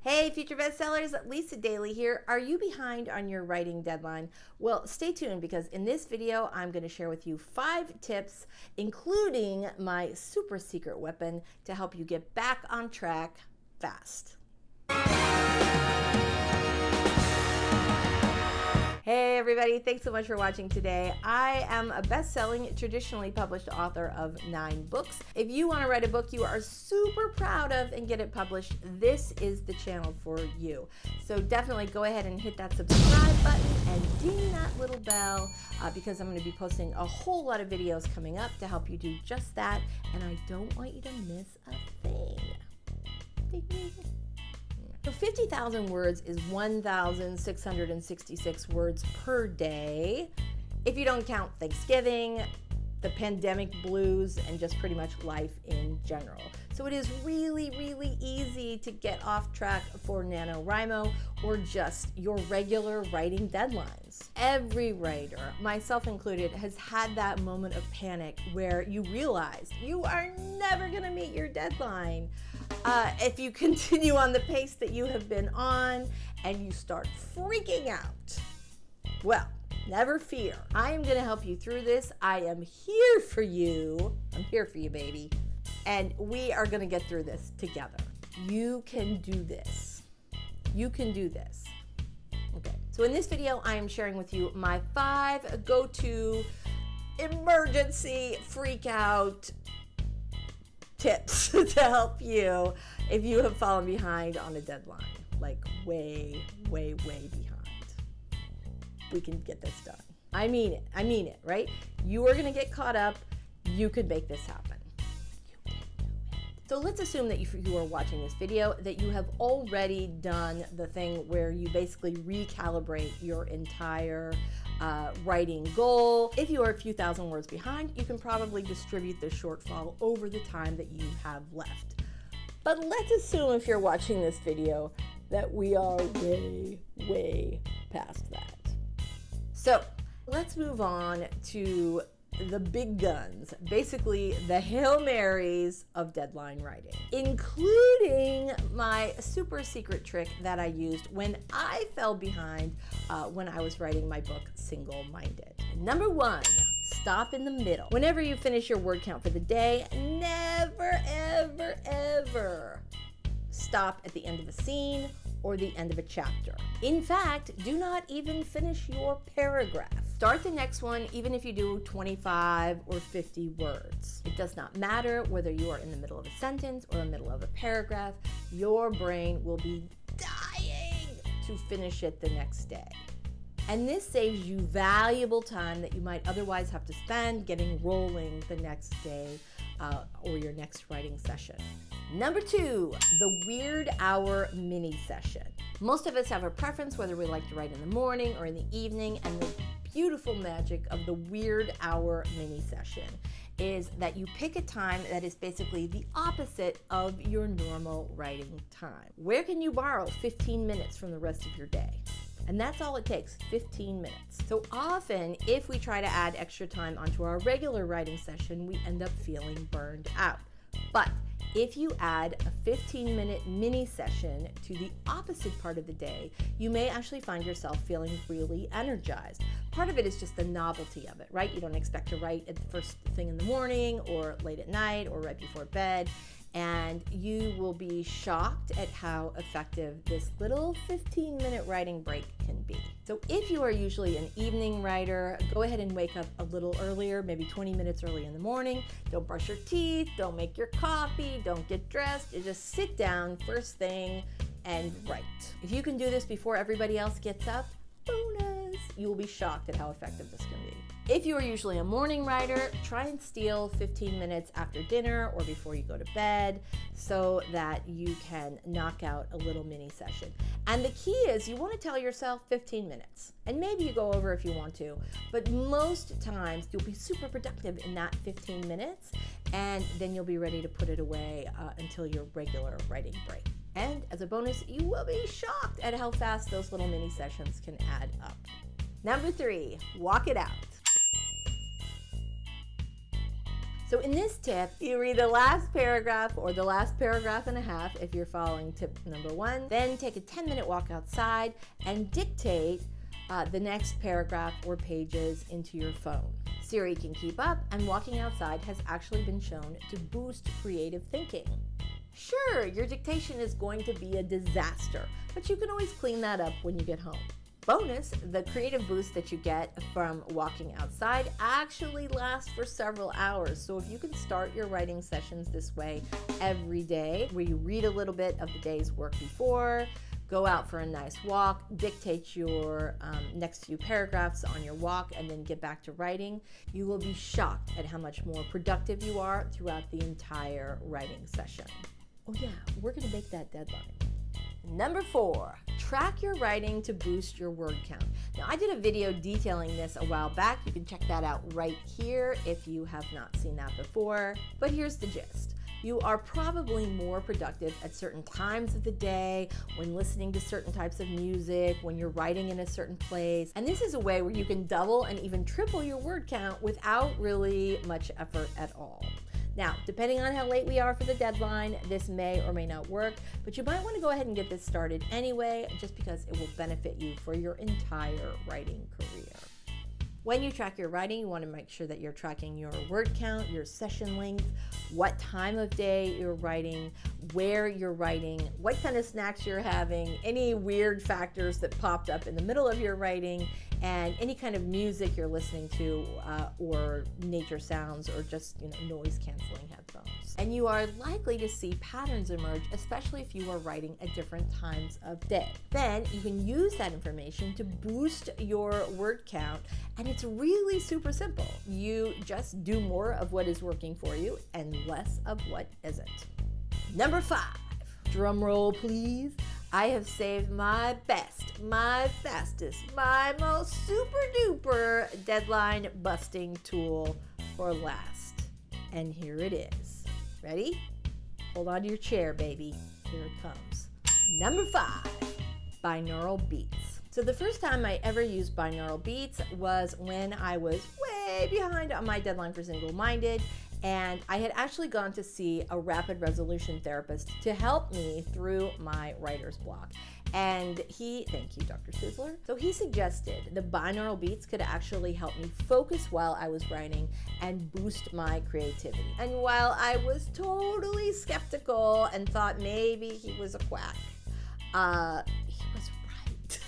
Hey, Future Bestsellers, Lisa Daly here. Are you behind on your writing deadline? Well, stay tuned because in this video, I'm going to share with you 5 tips, including my super secret weapon to help you get back on track fast. Hey everybody, thanks so much for watching today. I am a best-selling, traditionally published author of 9 books. If you want to write a book you are super proud of and get it published, this is the channel for you. So definitely go ahead and hit that subscribe button and ding that little bell because I'm going to be posting a whole lot of videos coming up to help you do just that, and I don't want you to miss a thing. So 50,000 words is 1,666 words per day. If you don't count Thanksgiving, the pandemic blues, and just pretty much life in general. So it is really, really easy to get off track for NaNoWriMo or just your regular writing deadlines. Every writer, myself included, has had that moment of panic where you realize you are never gonna meet your deadline. If you continue on the pace that you have been on and you start freaking out, well, never fear. I am going to help you through this. I am here for you. I'm here for you, baby. And we are going to get through this together. You can do this. You can do this. Okay. So in this video, I am sharing with you my 5 go-to emergency freak out tips to help you if you have fallen behind on a deadline, like way, way, way behind. We can get this done. I mean it, right? You are gonna get caught up. You could make this happen. You can do it. So let's assume that if you are watching this video, that you have already done the thing where you basically recalibrate your entire writing goal. If you are a few thousand words behind, you can probably distribute the shortfall over the time that you have left. But let's assume if you're watching this video that we are way, way past that. So let's move on to the big guns, basically the Hail Marys of deadline writing, including my super secret trick that I used when I fell behind when I was writing my book, Single Minded. Number 1, stop in the middle. Whenever you finish your word count for the day, never, ever, ever stop at the end of a scene or the end of a chapter. In fact, do not even finish your paragraph. Start the next one even if you do 25 or 50 words. It does not matter whether you are in the middle of a sentence or the middle of a paragraph. Your brain will be dying to finish it the next day. And this saves you valuable time that you might otherwise have to spend getting rolling the next day or your next writing session. Number 2, the weird hour mini session. Most of us have a preference whether we like to write in the morning or in the evening, and the beautiful magic of the weird hour mini session is that you pick a time that is basically the opposite of your normal writing time. Where can you borrow 15 minutes from the rest of your day? And that's all it takes, 15 minutes. So often, if we try to add extra time onto our regular writing session, we end up feeling burned out. But if you add a 15-minute mini session to the opposite part of the day, you may actually find yourself feeling really energized. Part of it is just the novelty of it, right? You don't expect to write at the first thing in the morning or late at night or right before bed. And you will be shocked at how effective this little 15-minute writing break can be. So if you are usually an evening writer, go ahead and wake up a little earlier, maybe 20 minutes early in the morning. Don't brush your teeth, don't make your coffee, don't get dressed. You just sit down first thing and write. If you can do this before everybody else gets up, bonus! You will be shocked at how effective this can be. If you are usually a morning writer, try and steal 15 minutes after dinner or before you go to bed so that you can knock out a little mini session. And the key is you want to tell yourself 15 minutes. And maybe you go over if you want to, but most times you'll be super productive in that 15 minutes, and then you'll be ready to put it away until your regular writing break. And as a bonus, you will be shocked at how fast those little mini sessions can add up. Number 3, walk it out. So in this tip, you read the last paragraph or the last paragraph and a half if you're following tip number 1, then take a 10-minute walk outside and dictate the next paragraph or pages into your phone. Siri can keep up, and walking outside has actually been shown to boost creative thinking. Sure, your dictation is going to be a disaster, but you can always clean that up when you get home. Bonus, the creative boost that you get from walking outside actually lasts for several hours. So if you can start your writing sessions this way every day, where you read a little bit of the day's work before, go out for a nice walk, dictate your next few paragraphs on your walk, and then get back to writing, you will be shocked at how much more productive you are throughout the entire writing session. Oh yeah, we're gonna make that deadline. Number 4, track your writing to boost your word count. Now, I did a video detailing this a while back. You can check that out right here if you have not seen that before. But here's the gist. You are probably more productive at certain times of the day, when listening to certain types of music, when you're writing in a certain place. And this is a way where you can double and even triple your word count without really much effort at all. Now, depending on how late we are for the deadline, this may or may not work, but you might want to go ahead and get this started anyway, just because it will benefit you for your entire writing career. When you track your writing, you want to make sure that you're tracking your word count, your session length, what time of day you're writing, where you're writing, what kind of snacks you're having, any weird factors that popped up in the middle of your writing, and any kind of music you're listening to, or nature sounds, or just noise canceling headphones. And you are likely to see patterns emerge, especially if you are writing at different times of day. Then you can use that information to boost your word count, and it's really super simple. You just do more of what is working for you and less of what isn't. Number 5, drum roll please. I have saved my best, my fastest, my most super duper deadline busting tool for last. And here it is. Ready? Hold on to your chair, baby. Here it comes. Number 5, binaural beats. So the first time I ever used binaural beats was when I was way behind on my deadline for Single-Minded, and I had actually gone to see a rapid resolution therapist to help me through my writer's block. And thank you, Dr. Sizzler. So he suggested the binaural beats could actually help me focus while I was writing and boost my creativity. And while I was totally skeptical and thought maybe he was a quack, he was right.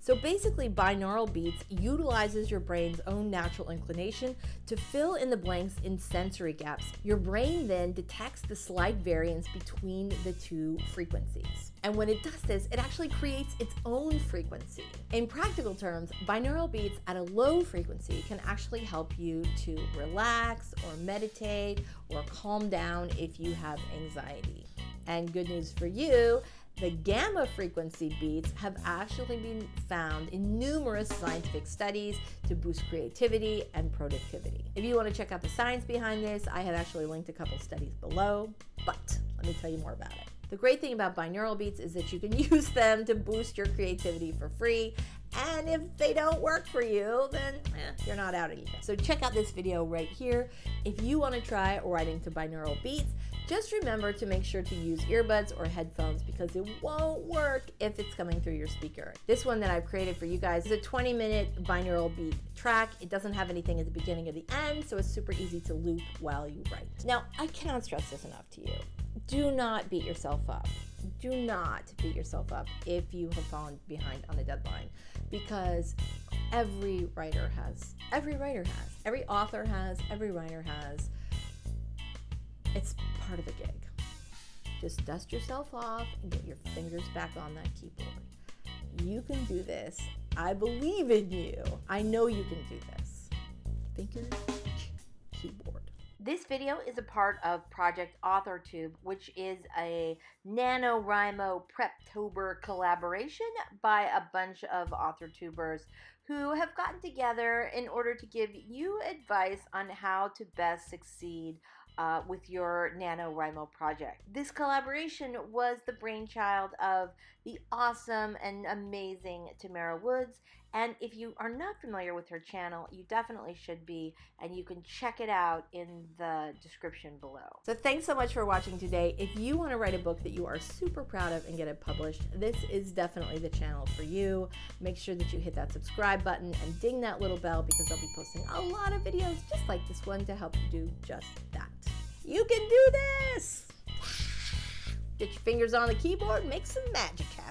So basically, binaural beats utilizes your brain's own natural inclination to fill in the blanks in sensory gaps. Your brain then detects the slight variance between the two frequencies. And when it does this, it actually creates its own frequency. In practical terms, binaural beats at a low frequency can actually help you to relax or meditate or calm down if you have anxiety. And good news for you, the gamma frequency beats have actually been found in numerous scientific studies to boost creativity and productivity. If you want to check out the science behind this, I have actually linked a couple studies below, but let me tell you more about it. The great thing about binaural beats is that you can use them to boost your creativity for free, and if they don't work for you, then you're not out anything. So check out this video right here. If you want to try writing to binaural beats, just remember to make sure to use earbuds or headphones because it won't work if it's coming through your speaker. This one that I've created for you guys is a 20-minute binaural beat track. It doesn't have anything at the beginning or the end, so it's super easy to loop while you write. Now, I cannot stress this enough to you. Do not beat yourself up. Do not beat yourself up if you have fallen behind on a deadline, because every author has, every writer has. It's part of the gig. Just dust yourself off and get your fingers back on that keyboard. You can do this. I believe in you. I know you can do this. Fingers, keyboard. This video is a part of Project Authortube, which is a NaNoWriMo Preptober collaboration by a bunch of authortubers who have gotten together in order to give you advice on how to best succeed with your NaNoWriMo project. This collaboration was the brainchild of the awesome and amazing Tamara Woods, and if you are not familiar with her channel, you definitely should be, and you can check it out in the description below. So thanks so much for watching today. If you want to write a book that you are super proud of and get it published, this is definitely the channel for you. Make sure that you hit that subscribe button and ding that little bell, because I'll be posting a lot of videos just like this one to help you do just that. You can do this! Get your fingers on the keyboard, make some magic happen.